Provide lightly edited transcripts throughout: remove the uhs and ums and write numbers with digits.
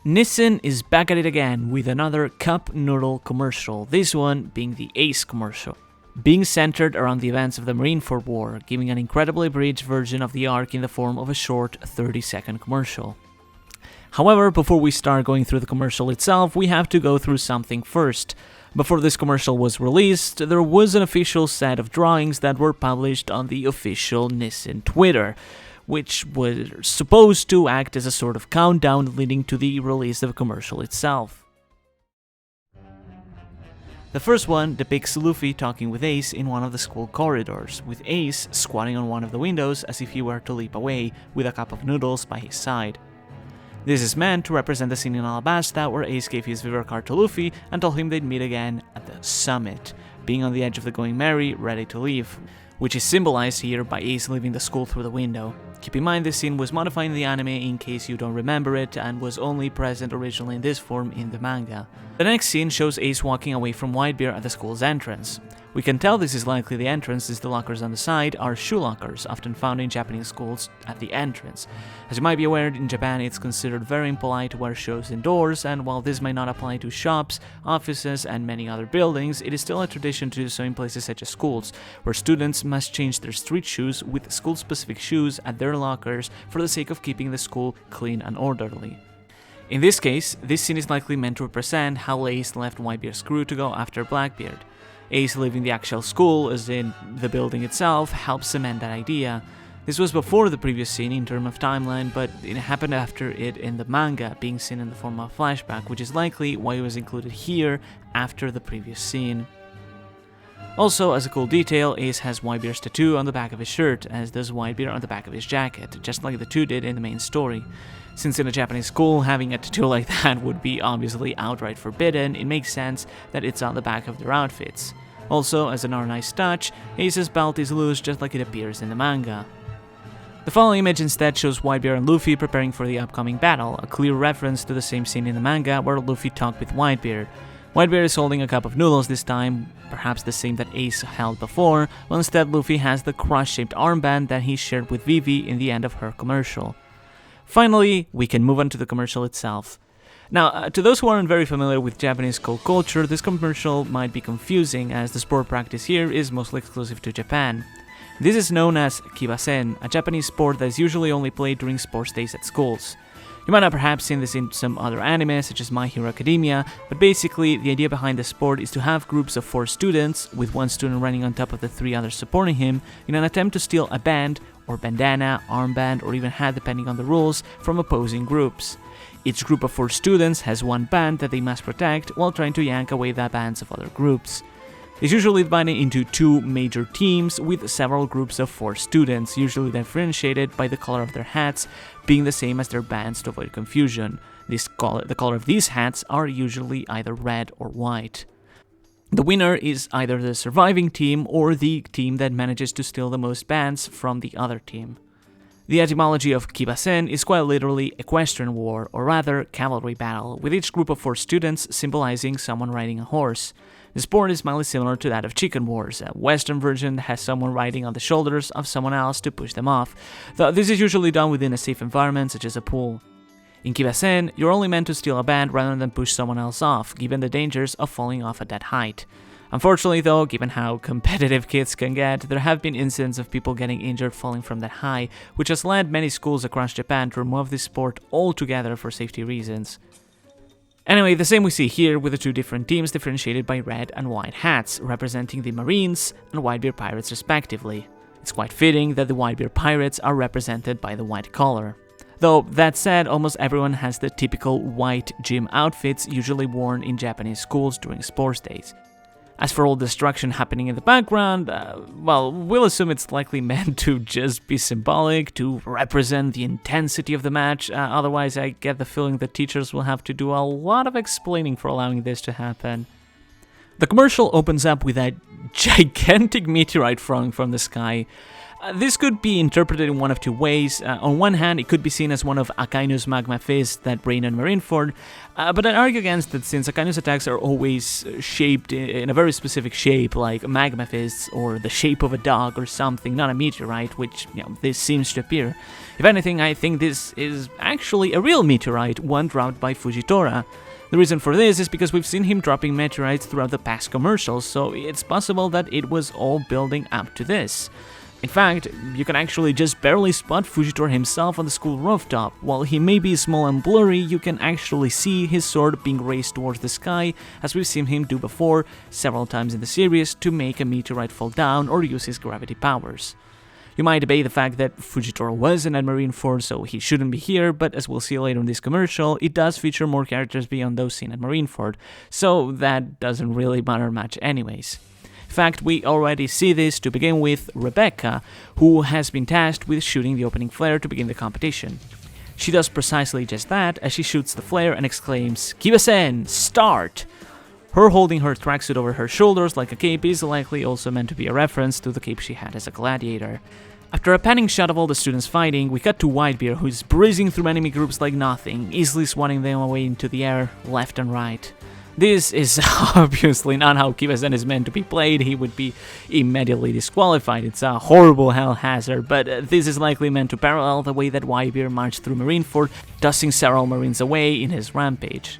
Nissin is back at it again with another Cup Noodle commercial, this one being the Ace commercial, being centered around the events of the Marineford War, giving an incredibly abridged version of the arc in the form of a short 30-second commercial. However, before we start going through the commercial itself, we have to go through something first. Before this commercial was released, there was an official set of drawings that were published on the official Nissin Twitter, which were supposed to act as a sort of countdown leading to the release of the commercial itself. The first one depicts Luffy talking with Ace in one of the school corridors, with Ace squatting on one of the windows as if he were to leap away, with a cup of noodles by his side. This is meant to represent the scene in Alabasta where Ace gave his Viver card to Luffy and told him they'd meet again at the summit, being on the edge of the Going Merry, ready to leave, which is symbolized here by Ace leaving the school through the window. Keep in mind this scene was modified in the anime in case you don't remember it and was only present originally in this form in the manga. The next scene shows Ace walking away from Whitebeard at the school's entrance. We can tell this is likely the entrance since the lockers on the side are shoe lockers, often found in Japanese schools at the entrance. As you might be aware, in Japan it's considered very impolite to wear shoes indoors, and while this may not apply to shops, offices, and many other buildings, it is still a tradition to do so in places such as schools, where students must change their street shoes with school-specific shoes at their lockers for the sake of keeping the school clean and orderly. In this case, this scene is likely meant to represent how Ace left Whitebeard's crew to go after Blackbeard. Ace leaving the actual school, as in the building itself, helps cement that idea. This was before the previous scene in terms of timeline, but it happened after it in the manga, being seen in the form of a flashback, which is likely why it was included here after the previous scene. Also, as a cool detail, Ace has Whitebeard's tattoo on the back of his shirt, as does Whitebeard on the back of his jacket, just like the two did in the main story. Since in a Japanese school, having a tattoo like that would be obviously outright forbidden, it makes sense that it's on the back of their outfits. Also, as another nice touch, Ace's belt is loose just like it appears in the manga. The following image instead shows Whitebeard and Luffy preparing for the upcoming battle, a clear reference to the same scene in the manga where Luffy talked with Whitebeard. Whitebeard is holding a cup of noodles this time, perhaps the same that Ace held before, while instead Luffy has the cross-shaped armband that he shared with Vivi in the end of her commercial. Finally, we can move on to the commercial itself. Now, to those who aren't very familiar with Japanese school culture, this commercial might be confusing as the sport practice here is mostly exclusive to Japan. This is known as Kavadi-sen, a Japanese sport that is usually only played during sports days at schools. You might have perhaps seen this in some other anime, such as My Hero Academia, but basically the idea behind the sport is to have groups of 4 students, with one student running on top of the 3 others supporting him, in an attempt to steal a band, or bandana, armband, or even hat depending on the rules, from opposing groups. Each group of 4 students has one band that they must protect while trying to yank away the bands of other groups. It's usually divided into 2 major teams with several groups of 4 students, usually differentiated by the color of their hats being the same as their bands to avoid confusion. The color of these hats are usually either red or white. The winner is either the surviving team or the team that manages to steal the most bands from the other team. The etymology of Kavadi-sen is quite literally equestrian war, or rather cavalry battle, with each group of 4 students symbolizing someone riding a horse. The sport is mildly similar to that of chicken wars, a western version that has someone riding on the shoulders of someone else to push them off, though this is usually done within a safe environment such as a pool. In Kavadi-sen, you're only meant to steal a band rather than push someone else off, given the dangers of falling off at that height. Unfortunately though, given how competitive kids can get, there have been incidents of people getting injured falling from that high, which has led many schools across Japan to remove this sport altogether for safety reasons. Anyway, the same we see here with the 2 different teams differentiated by red and white hats, representing the Marines and Whitebeard Pirates respectively. It's quite fitting that the Whitebeard Pirates are represented by the white color. Though, that said, almost everyone has the typical white gym outfits usually worn in Japanese schools during sports days. As for all the destruction happening in the background, well, we'll assume it's likely meant to just be symbolic, to represent the intensity of the match, otherwise I get the feeling that teachers will have to do a lot of explaining for allowing this to happen. The commercial opens up with a gigantic meteorite falling from the sky. This could be interpreted in one of two ways. On one hand, it could be seen as one of Akainu's magma fists that rain on Marineford, but I'd argue against it since Akainu's attacks are always shaped in a very specific shape, like magma fists or the shape of a dog or something, not a meteorite, which, this seems to appear. If anything, I think this is actually a real meteorite, one dropped by Fujitora. The reason for this is because we've seen him dropping meteorites throughout the past commercials, so it's possible that it was all building up to this. In fact, you can actually just barely spot Fujitora himself on the school rooftop. While he may be small and blurry, you can actually see his sword being raised towards the sky, as we've seen him do before several times in the series to make a meteorite fall down or use his gravity powers. You might debate the fact that Fujitora wasn't at Marineford, so he shouldn't be here, but as we'll see later in this commercial, it does feature more characters beyond those seen at Marineford, so that doesn't really matter much anyways. In fact, we already see this to begin with Rebecca, who has been tasked with shooting the opening flare to begin the competition. She does precisely just that as she shoots the flare and exclaims, "Kavadi-sen, start!" Her holding her tracksuit over her shoulders like a cape is likely also meant to be a reference to the cape she had as a gladiator. After a panning shot of all the students fighting, we cut to Whitebeard, who is breezing through enemy groups like nothing, easily swatting them away into the air, left and right. This is obviously not how Kavadi-sen is meant to be played. He would be immediately disqualified. It's a horrible hell hazard, but this is likely meant to parallel the way that Whitebeard marched through Marineford, tossing several Marines away in his rampage.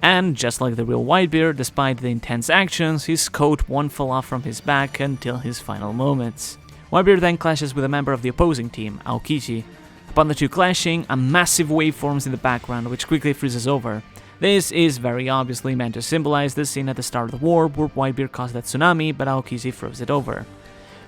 And just like the real Whitebeard, despite the intense actions, his coat won't fall off from his back until his final moments. Whitebeard then clashes with a member of the opposing team, Aokiji. Upon the two clashing, a massive wave forms in the background, which quickly freezes over. This is very obviously meant to symbolize the scene at the start of the war where Whitebeard caused that tsunami, but Aokiji froze it over.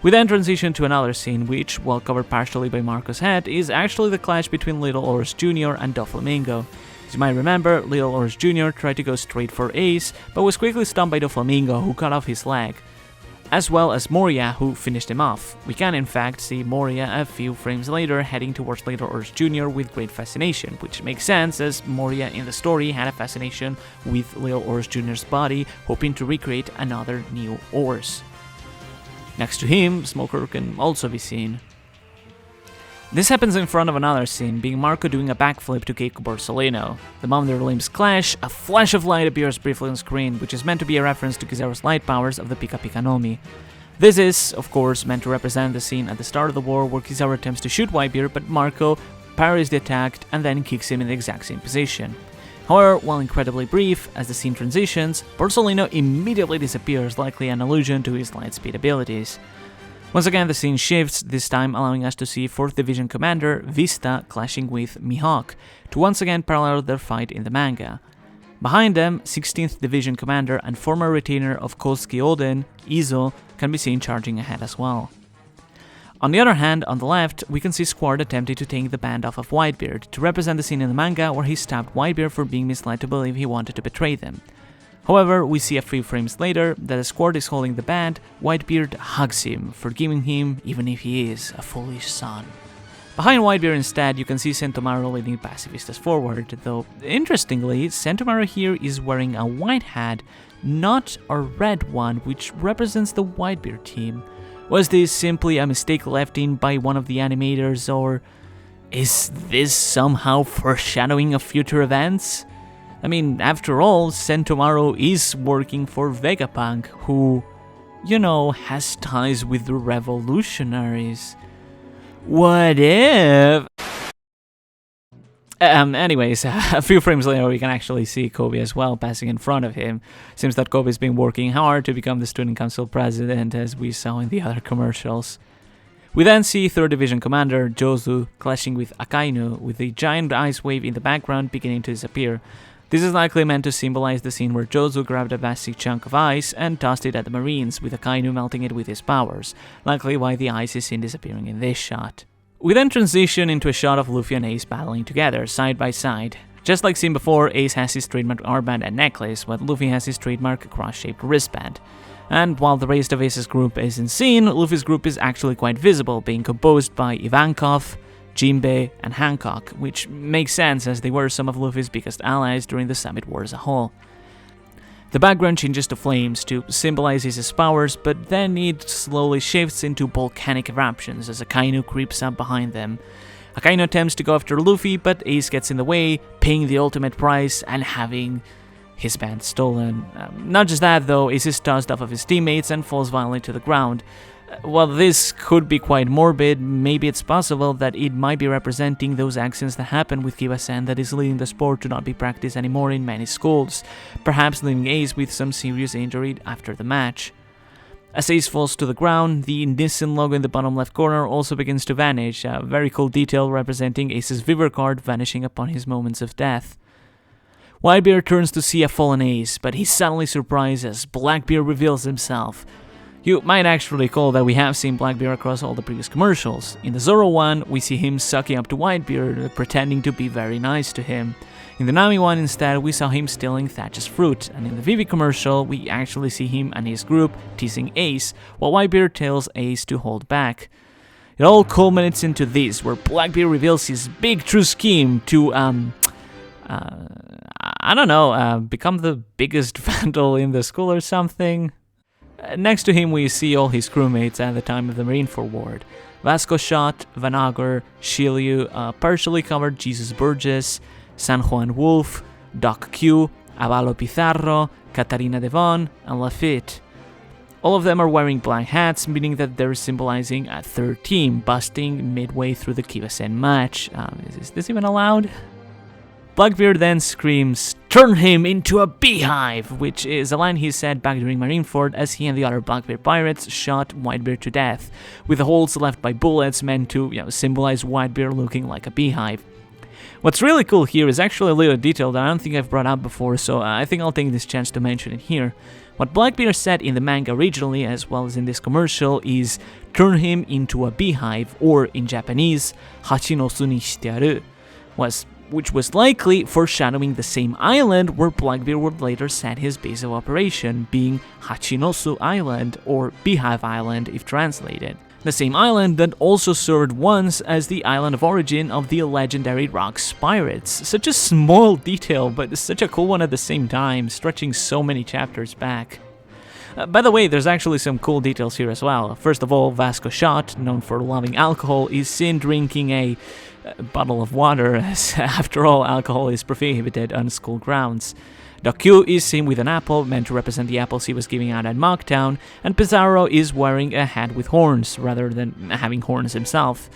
We then transition to another scene which, while covered partially by Marco's head, is actually the clash between Little Ors Jr. and Doflamingo. As you might remember, Little Ors Jr. tried to go straight for Ace, but was quickly stunned by Doflamingo, who cut off his leg, as well as Moria, who finished him off. We can in fact see Moria a few frames later heading towards Little Ors Jr. with great fascination, which makes sense as Moria in the story had a fascination with Little Ors Jr.'s body, hoping to recreate another new Ors. Next to him, Smoker can also be seen. This happens in front of another scene, being Marco doing a backflip to Keiko Borsalino. The moment their limbs clash, a flash of light appears briefly on screen, which is meant to be a reference to Kizaru's light powers of the Pika Pika no Mi. This is, of course, meant to represent the scene at the start of the war where Kizaru attempts to shoot Whitebeard, but Marco parries the attack and then kicks him in the exact same position. However, while incredibly brief, as the scene transitions, Borsalino immediately disappears, likely an allusion to his light speed abilities. Once again, the scene shifts, this time allowing us to see 4th Division Commander Vista clashing with Mihawk, to once again parallel their fight in the manga. Behind them, 16th Division Commander and former retainer of Kosuke Oden, Izo, can be seen charging ahead as well. On the other hand, on the left, we can see Squad attempting to take the band off of Whitebeard, to represent the scene in the manga where he stabbed Whitebeard for being misled to believe he wanted to betray them. However, we see a few frames later that as Squad is holding the band, Whitebeard hugs him, forgiving him even if he is a foolish son. Behind Whitebeard instead, you can see Sentomaru leading pacifistas forward, though interestingly, Sentomaru here is wearing a white hat, not a red one, which represents the Whitebeard team. Was this simply a mistake left in by one of the animators, or is this somehow foreshadowing of future events? I mean, after all, Sentomaru is working for Vegapunk, who, has ties with the revolutionaries. What if... Anyways, a few frames later we can actually see Kobe as well passing in front of him. Seems that Kobe's been working hard to become the student council president, as we saw in the other commercials. We then see 3rd Division Commander Jozu clashing with Akainu, with the giant ice wave in the background beginning to disappear. This is likely meant to symbolize the scene where Jozu grabbed a massive chunk of ice and tossed it at the Marines, with Akainu melting it with his powers, likely why the ice is seen disappearing in this shot. We then transition into a shot of Luffy and Ace battling together, side by side. Just like seen before, Ace has his trademark armband and necklace, while Luffy has his trademark cross-shaped wristband. And while the rest of Ace's group isn't seen, Luffy's group is actually quite visible, being composed by Ivankov, Jinbei, and Hancock, which makes sense as they were some of Luffy's biggest allies during the Summit War as a whole. The background changes to flames to symbolize his powers, but then it slowly shifts into volcanic eruptions as Akainu creeps up behind them. Akainu attempts to go after Luffy, but Ace gets in the way, paying the ultimate price and having his band stolen. Not just that though, Ace is tossed off of his teammates and falls violently to the ground. While this could be quite morbid, maybe it's possible that it might be representing those actions that happen with Kavadi-sen that is leading the sport to not be practiced anymore in many schools, perhaps leaving Ace with some serious injury after the match. As Ace falls to the ground, the Nissin logo in the bottom left corner also begins to vanish, a very cool detail representing Ace's Viver card vanishing upon his moments of death. Whitebeard turns to see a fallen Ace, but he's suddenly surprised as Blackbeard reveals himself. You might actually recall that we have seen Blackbeard across all the previous commercials. In the Zoro one, we see him sucking up to Whitebeard, pretending to be very nice to him. In the Nami one, instead, we saw him stealing Thatch's fruit, and in the Vivi commercial, we actually see him and his group teasing Ace, while Whitebeard tells Ace to hold back. It all culminates into this, where Blackbeard reveals his big true scheme to, become the biggest vandal in the school or something. Next to him we see all his crewmates at the time of the Marineford War. Vasco Shot, Vanagar, Shiryu, partially covered Jesus Burgess, San Juan Wolf, Doc Q, Avalo Pizarro, Katarina Devon, and Lafitte. All of them are wearing black hats, meaning that they're symbolizing a third team, busting midway through the Kavadi-sen match. Is this even allowed? Blackbeard then screams, "Turn him into a beehive," which is a line he said back during Marineford as he and the other Blackbeard pirates shot Whitebeard to death, with the holes left by bullets meant to symbolize Whitebeard looking like a beehive. What's really cool here is actually a little detail that I don't think I've brought up before, so I think I'll take this chance to mention it here. What Blackbeard said in the manga originally, as well as in this commercial, is "turn him into a beehive," or in Japanese, "hachinosu ni shitearu," which was likely foreshadowing the same island where Blackbeard would later set his base of operation, being Hachinosu Island, or Beehive Island if translated. The same island that also served once as the island of origin of the legendary Rocks pirates. Such a small detail, but such a cool one at the same time, stretching so many chapters back. By the way, there's actually some cool details here as well. First of all, Vasco Shot, known for loving alcohol, is seen drinking a bottle of water, as after all, alcohol is prohibited on school grounds. Doc Q is seen with an apple, meant to represent the apples he was giving out at Mocktown, and Pizarro is wearing a hat with horns, rather than having horns himself.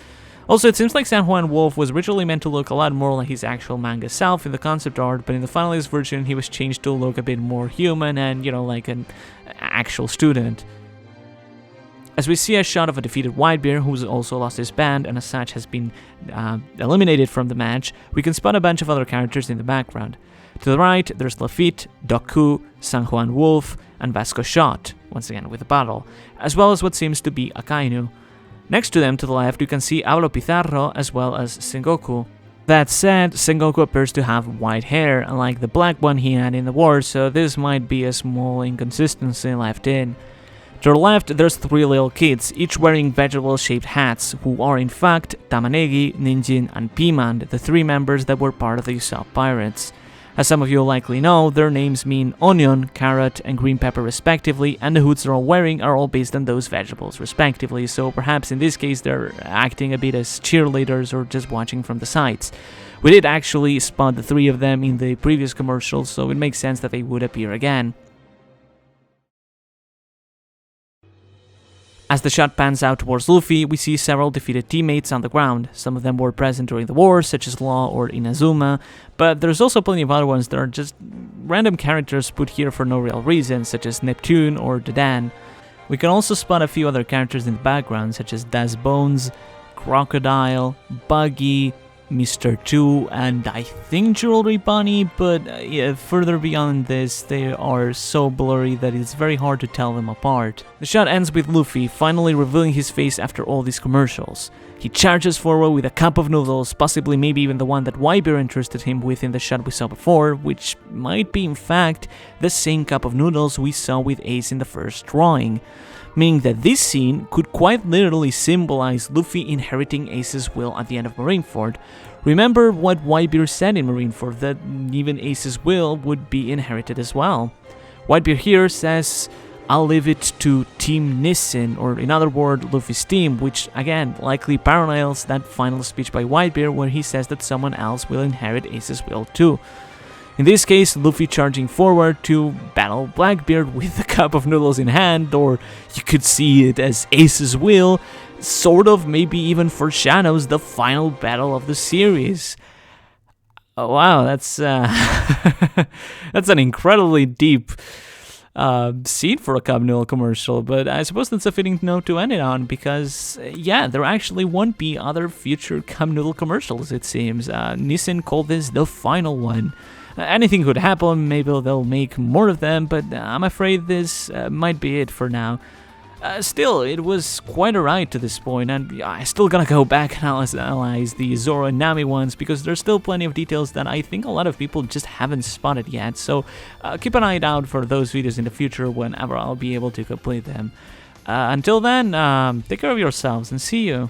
Also, it seems like San Juan Wolf was originally meant to look a lot more like his actual manga self in the concept art, but in the finalized version he was changed to look a bit more human and, like an actual student. As we see a shot of a defeated Whitebeard, who's also lost his band and as such has been eliminated from the match, we can spot a bunch of other characters in the background. To the right, there's Lafitte, Doku, San Juan Wolf, and Vasco Shot, once again with a bottle, as well as what seems to be Akainu. Next to them, to the left, you can see Avalo Pizarro as well as Sengoku. That said, Sengoku appears to have white hair, unlike the black one he had in the war, so this might be a small inconsistency left in. To the left, there's three little kids, each wearing vegetable-shaped hats, who are in fact Tamanegi, Ninjin, and Piman, the three members that were part of the Usopp Pirates. As some of you likely know, their names mean onion, carrot, and green pepper respectively, and the hoods they're all wearing are all based on those vegetables respectively, so perhaps in this case they're acting a bit as cheerleaders or just watching from the sides. We did actually spot the three of them in the previous commercial, so it makes sense that they would appear again. As the shot pans out towards Luffy, we see several defeated teammates on the ground. Some of them were present during the war, such as Law or Inazuma, but there's also plenty of other ones that are just random characters put here for no real reason, such as Neptune or Dadan. We can also spot a few other characters in the background, such as Das Bones, Crocodile, Buggy, Mr. 2, and I think Jewelry Bunny, but further beyond this, they are so blurry that it's very hard to tell them apart. The shot ends with Luffy finally revealing his face after all these commercials. He charges forward with a cup of noodles, possibly maybe even the one that Whitebeard interested him with in the shot we saw before, which might be in fact the same cup of noodles we saw with Ace in the first drawing. Meaning that this scene could quite literally symbolize Luffy inheriting Ace's will at the end of Marineford. Remember what Whitebeard said in Marineford, that even Ace's will would be inherited as well. Whitebeard here says, I'll leave it to Team Nissin, or in other words, Luffy's team, which again likely parallels that final speech by Whitebeard where he says that someone else will inherit Ace's will too. In this case, Luffy charging forward to battle Blackbeard with the cup of noodles in hand, or you could see it as Ace's will, sort of maybe even foreshadows the final battle of the series. Oh, wow, that's that's an incredibly deep scene for a Cup Noodle commercial, but I suppose that's a fitting note to end it on because, yeah, there actually won't be other future Cup Noodle commercials, it seems. Nissin called this the final one. Anything could happen, maybe they'll make more of them, but I'm afraid this might be it for now. Still, it was quite a ride to this point, and I'm still gonna go back and analyze the Zoro and Nami ones, because there's still plenty of details that I think a lot of people just haven't spotted yet, so keep an eye out for those videos in the future whenever I'll be able to complete them. Until then, take care of yourselves, and see you!